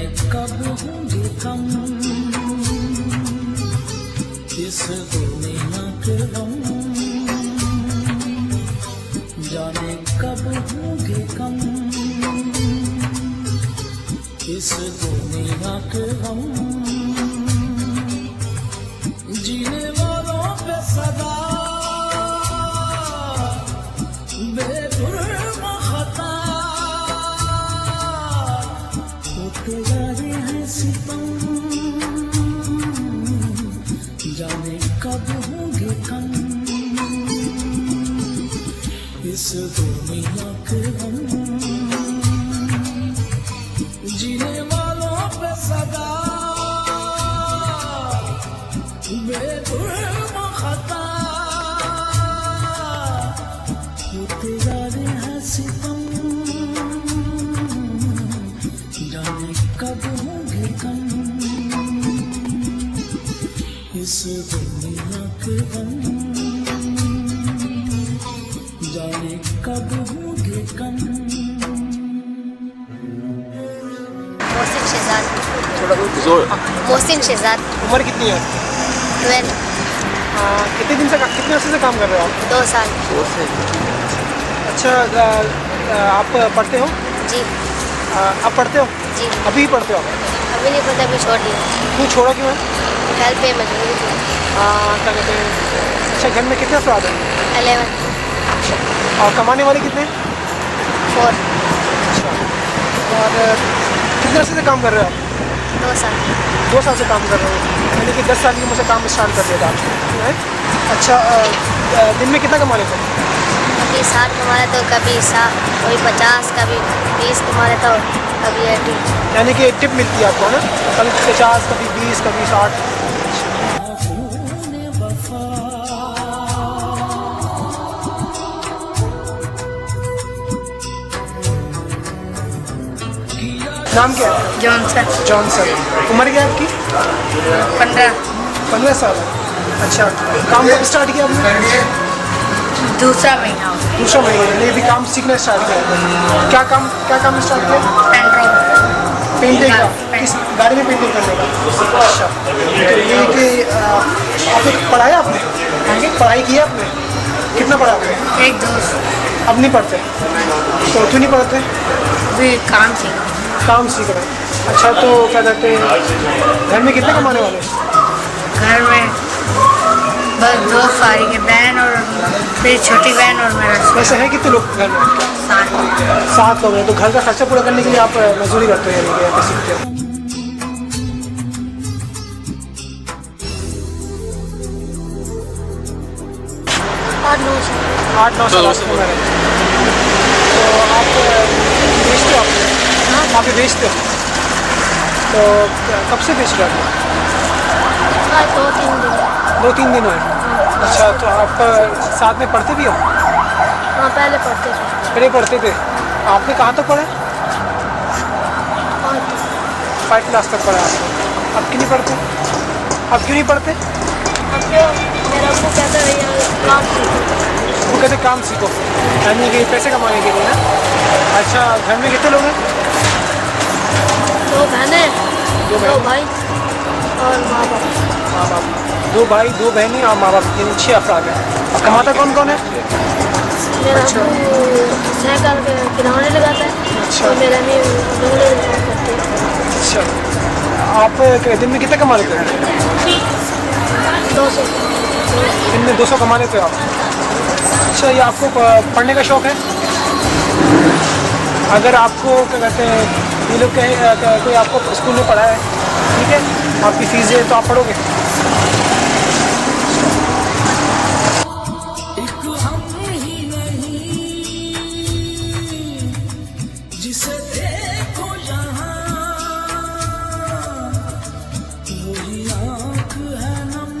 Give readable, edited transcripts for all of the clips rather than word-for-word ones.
जाने कब होंगे कम इस दुनिया के गम, जाने कब होंगे कम इस दुनिया के गम। जीने वालों पे सदा बेजुर्म खता होते जा रहे हैं सितम, जाने कब होंगे कम इस दुनिया के गम। जीने वालों पे सदा बेजुर्म खता होते जा रहे हैं सितम, जाने कब होंगे कम इस दुनिया के गम, जाने कब होंगे कम। मोहसिन शहजाद। थोड़ा बहुत जोर। मोहसिन शहजाद। उम्र कितनी है? 12। कितने दिन से कितने अर्से से काम कर रहे हो आप? 2 साल। अच्छा, आप पढ़ते हो? जी। आप पढ़ते हो? जी। अभी पढ़ते हो आप? अभी नहीं पढ़ता, अभी छोड़ दिया। क्यों छोड़ा, क्यों है? हेल्प पे मजबूरी थी। क्या कहते हैं, अच्छा घर में कितने अफराद हैं? 11। और कमाने वाले कितने? 4। अच्छा, और कितने अर्से से काम कर रहे हो आप? 2 साल। 2 साल से काम कर रहे हो, यानी कि 10 साल की उम्र से काम स्टार्ट कर दिया था आपने, है? अच्छा, दिन में कितना कमा लेते हो? कभी 60 कमा लेता हूँ, कभी 50, कभी 20 कमा लेता हूँ, कभी 80। यानी कि टिप मिलती है आपको, है ना? कभी 50, कभी 20, कभी 60। नाम क्या है? जॉनसन। जॉनसन। उम्र क्या है आपकी? 15 साल। अच्छा, काम कब स्टार्ट किया आपने? दूसरा महीना। दूसरा महीना, यानी अभी काम सीखना स्टार्ट किया। क्या काम स्टार्ट किया? पेंटिंग का। किस गाड़ी में पेंटिंग करने का? अच्छा, तो ये कि आपने पढ़ाया आपने? पढ़ाई की है आपने? कितना पढ़ा आपने? 1-2। अब नहीं पढ़ते? तो क्यों नहीं पढ़ते? काम सीख रहे हैं। अच्छा, तो क्या कहते हैं, घर में कितने कमाने वाले? घर में बस 2 सारी के बहन और मेरी छोटी बहन और मेरा। वैसे है कितने लोग घर में? 7 लोग हैं। तो घर का खर्चा पूरा करने के लिए आप मजदूरी करते हो, यानी कि या सीखते हो? 8-9 साल आपकी उम्र है। तो आप बेचते हो? आप ये बेचते हो? तो कब से बेच रहे हो? 2-3 दिन हुए। अच्छा, तो आप साथ में पढ़ते भी हो? हाँ, पहले पढ़ते थे। पहले पढ़ते थे। आपने कहाँ तक पढ़ा? 5 क्लास तक पढ़ा आपने। अब क्यों नहीं पढ़ते? अब क्यों नहीं पढ़ते? मेरा अब्बू कहता है काम सीखो। वो कहते काम सीखो, यानी कि पैसे कमाने के लिए ना? अच्छा, घर में कितने लोग हैं? 2 बहनें, 2 भाई और माँ बाप। 2 भाई, 2 बहनें और माँ बाप, यानी 6 अफराद हैं। और कमाता कौन कौन है? मेरा अब्बू साइकिल के किराने लगाता है। अच्छा। और मेरा अम्मी बंगले में काम करती है। अच्छा, आप दिन में कितना कमा लेते हैं? 200। दिन में 200 कमा लेते हो आप? अच्छा, ये आपको पढ़ने का शौक़ है? अगर आपको क्या कहते हैं, ये लोग कोई आपको स्कूल में पढ़ाए, ठीक है, आपकी फीस है तो आप पढ़ोगे? जिसे देखो यहाँ वही आँख है नम,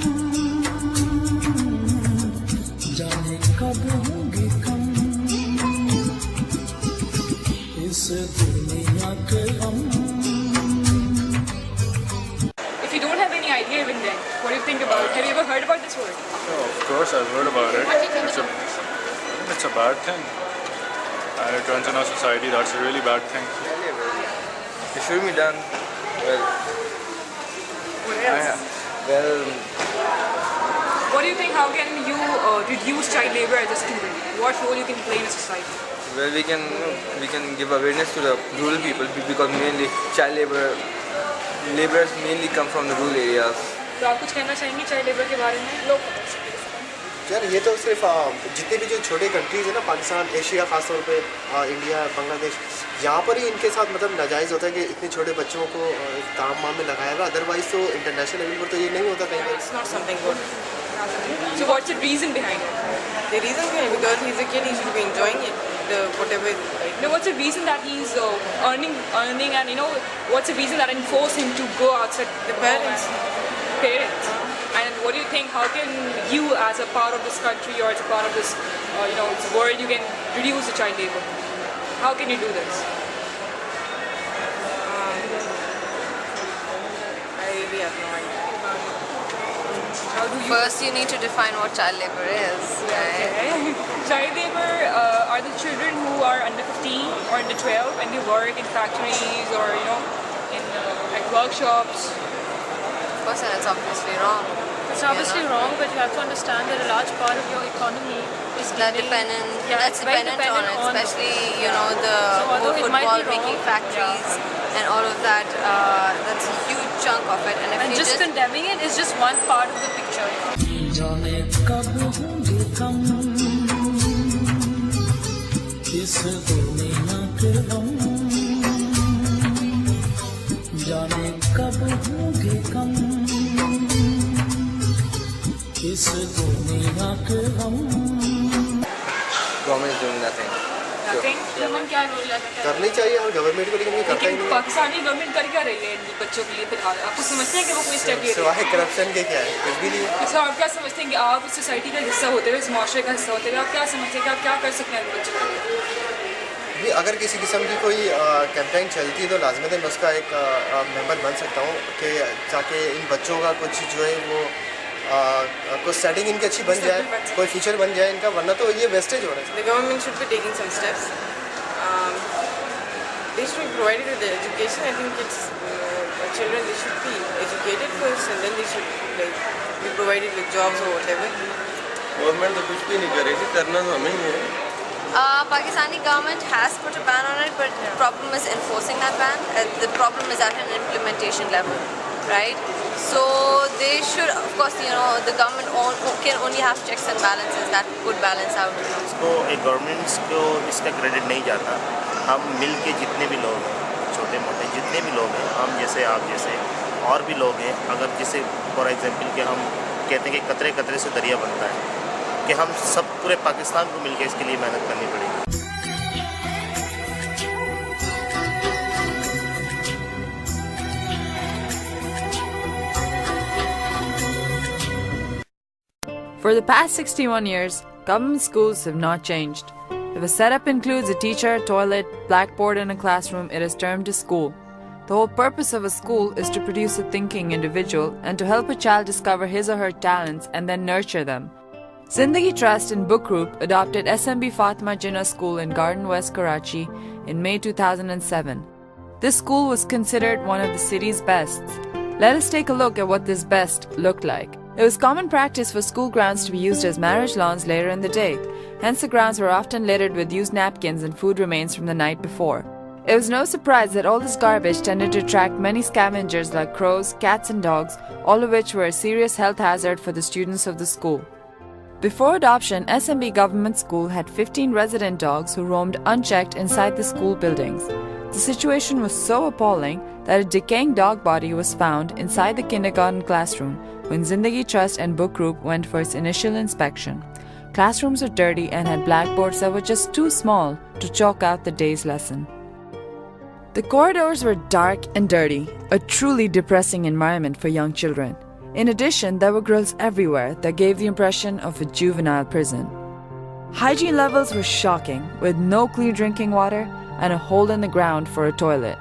जाने कब होंगे कम इस दुनिया के गम। If you don't have any idea even then, what do you think about it? Have you ever heard about this word? Oh, of course, I've heard about it. What do you think about It's a bad thing. And it runs in our society, that's a really bad thing. It should be done. Well, What else? well, What do you think? How can you reduce child labor as a student? What role you can play in a society? well, we can give awareness to the rural people because mainly child laborers mainly come from the rural areas. तो आप कुछ कहना चाहेंगे child labour के बारे में? यार ये तो सिर्फ जितने भी जो छोटे कंट्रीज़ है ना, पाकिस्तान, एशिया, खासतौर पे इंडिया, बांग्लादेश, यहाँ पर ही इनके साथ मतलब नाजायज़ होता है कि इतने छोटे बच्चों को काम वाम में लगाया हुआ। अदरवाइज़ तो इंटरनेशनल लेवल पर तो ये नहीं होता कहीं पर। It's not something good. So what's the reason behind it? The reason behind because he's a kid, he should be enjoying it. Whatever. You know, what's the reason that he's earning, and you know, what's the reason that enforce him to go outside? The parents. Parents. And what do you think? How can you, as a part of this country or as a part of this, this world, you can reduce the child labor? How can you do this? I really have no idea. How do you? First, you need to define what child labor is. Right? Okay. Child labor are the children who are under 15 or under 12 and they work in factories or in like workshops. Of course, and it's obviously wrong. It's obviously wrong, but you have to understand that a large part of your economy is That's dependent. Yeah, That's it's very dependent on it, dependent on- especially the So although it might be football wrong, making factories and all of that. That's a huge chunk of it, and if And you just condemning it is just one part of the picture. जाने कब होंगे कम इस दुनिया के गम, जाने कब होंगे कम इस दुनिया के गम। Government is doing nothing. Nothing. Human क्या रोल है? करनी चाहिए और गवर्नमेंट को, लेकिन ये करता ही लेकिन नहीं। पाकिस्तानी गवर्नमेंट कर क्या रही है इन बच्चों के लिए फिलहाल? आपको समझते हैं कि वो कोई स्टेप ले रही है? सिवाय करप्शन के क्या है, कुछ भी नहीं है। अच्छा, आप क्या समझते हैं कि आप उस सोसाइटी का हिस्सा होते हुए, इस माशरे का हिस्सा होते हुए, आप क्या समझते हैं कि आप क्या कर सकते हैं इन बच्चों के लिए? भी अगर किसी किस्म की कोई कैंपेन चलती है तो लाजमत मैं उसका एक मेंबर बन सकता हूँ कि ताकि इन बच्चों का कुछ जो है वो कुछ सेटिंग इनकी अच्छी बन जाए, कोई फीचर बन जाए इनका, वरना तो ये वेस्टेज हो रहा है। The government should be taking some steps. They should be provided with the education. I think it's children, they should be educated first and then they should be provided with jobs or whatever. Government तो कुछ भी नहीं करेगी, करना तो हमें ही है। Pakistani government has put a ban on it, but the problem is enforcing that ban. The problem is at an implementation level, right? So they should, of course, the government can only have checks and balances that could balance out. इसको एक governments को इसका credit नहीं जाता। हम मिल के जितने भी लोग हैं, छोटे मोटे जितने भी लोग हैं, हम जैसे आप जैसे और भी लोग हैं, अगर जैसे फॉर एग्जांपल कि हम कहते हैं कि कतरे कतरे से दरिया बनता है, कि हम सब पूरे पाकिस्तान को मिलकर इसके लिए मेहनत करनी पड़ेगी। For the past 61 years, government schools have not changed. If a setup includes a teacher, toilet, blackboard and a classroom, it is termed a school. The whole purpose of a school is to produce a thinking individual and to help a child discover his or her talents and then nurture them. Zindagi Trust and Book Group adopted SMB Fatima Jinnah School in Garden West, Karachi in May 2007. This school was considered one of the city's best. Let us take a look at what this best looked like. It was common practice for school grounds to be used as marriage lawns later in the day. Hence, the grounds were often littered with used napkins and food remains from the night before. It was no surprise that all this garbage tended to attract many scavengers like crows, cats and dogs, all of which were a serious health hazard for the students of the school. Before adoption, SMB Government School had 15 resident dogs who roamed unchecked inside the school buildings. The situation was so appalling that a decaying dog body was found inside the kindergarten classroom when Zindagi Trust and Book Group went for its initial inspection. Classrooms were dirty and had blackboards that were just too small to chalk out the day's lesson. The corridors were dark and dirty, a truly depressing environment for young children. In addition, there were grills everywhere that gave the impression of a juvenile prison. Hygiene levels were shocking, with no clean drinking water and a hole in the ground for a toilet.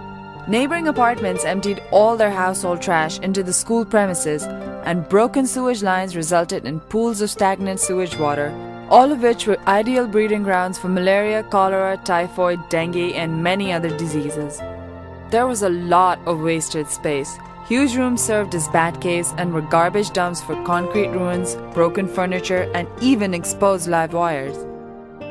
Neighboring apartments emptied all their household trash into the school premises, and broken sewage lines resulted in pools of stagnant sewage water, all of which were ideal breeding grounds for malaria, cholera, typhoid, dengue, and many other diseases. there was a lot of wasted space. Huge rooms served as bat caves and were garbage dumps for concrete ruins, broken furniture, and even exposed live wires.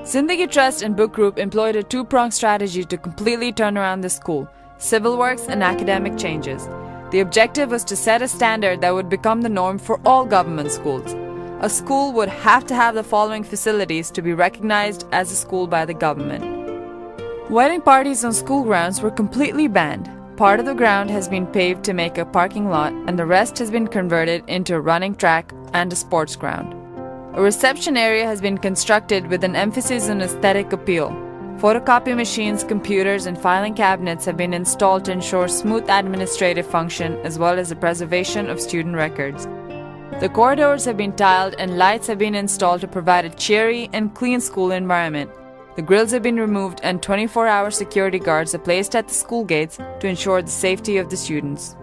Zindagi Trust and Book Group employed a two-pronged strategy to completely turn around the school: civil works and academic changes. The objective was to set a standard that would become the norm for all government schools. A school would have to have the following facilities to be recognized as a school by the government. Wedding parties on school grounds were completely banned. Part of the ground has been paved to make a parking lot, and the rest has been converted into a running track and a sports ground. A reception area has been constructed with an emphasis on aesthetic appeal. Photocopy machines, computers, and filing cabinets have been installed to ensure smooth administrative function as well as the preservation of student records. The corridors have been tiled and lights have been installed to provide a cheery and clean school environment. The grills have been removed and 24-hour security guards are placed at the school gates to ensure the safety of the students.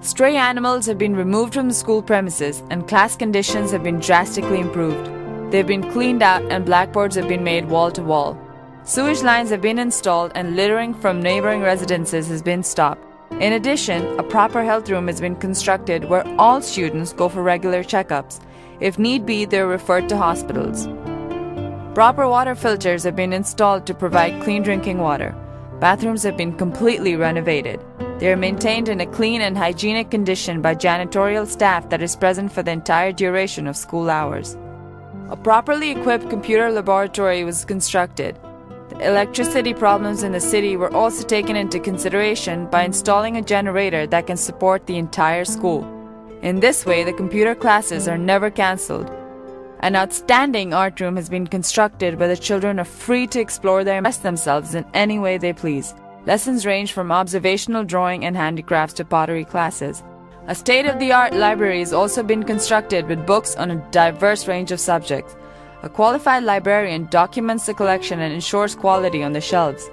Stray animals have been removed from the school premises and class conditions have been drastically improved. They have been cleaned out and blackboards have been made wall to wall. Sewage lines have been installed and littering from neighboring residences has been stopped. In addition, a proper health room has been constructed where all students go for regular checkups. If need be, they are referred to hospitals. Proper water filters have been installed to provide clean drinking water. Bathrooms have been completely renovated. They are maintained in a clean and hygienic condition by janitorial staff that is present for the entire duration of school hours. A properly equipped computer laboratory was constructed. The electricity problems in the city were also taken into consideration by installing a generator that can support the entire school. In this way, the computer classes are never cancelled. An outstanding art room has been constructed where the children are free to explore their immerse themselves in any way they please. Lessons range from observational drawing and handicrafts to pottery classes. A state-of-the-art library has also been constructed with books on a diverse range of subjects. A qualified librarian documents the collection and ensures quality on the shelves.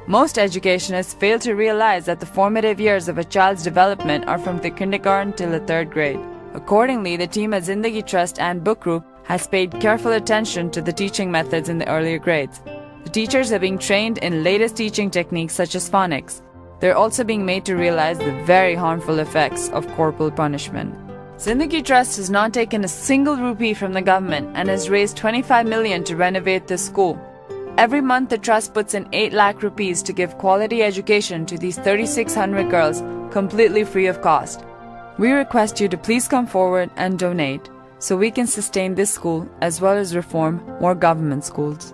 Most educationists fail to realize that the formative years of a child's development are from the kindergarten till the 3rd grade. Accordingly, the team at Zindagi Trust and Book Group has paid careful attention to the teaching methods in the earlier grades. The teachers are being trained in latest teaching techniques such as phonics. They're also being made to realize the very harmful effects of corporal punishment. Zindagi Trust has not taken a single rupee from the government and has raised 25 million to renovate this school. Every month the trust puts in 8 lakh rupees to give quality education to these 3,600 girls completely free of cost. We request you to please come forward and donate so we can sustain this school as well as reform more government schools.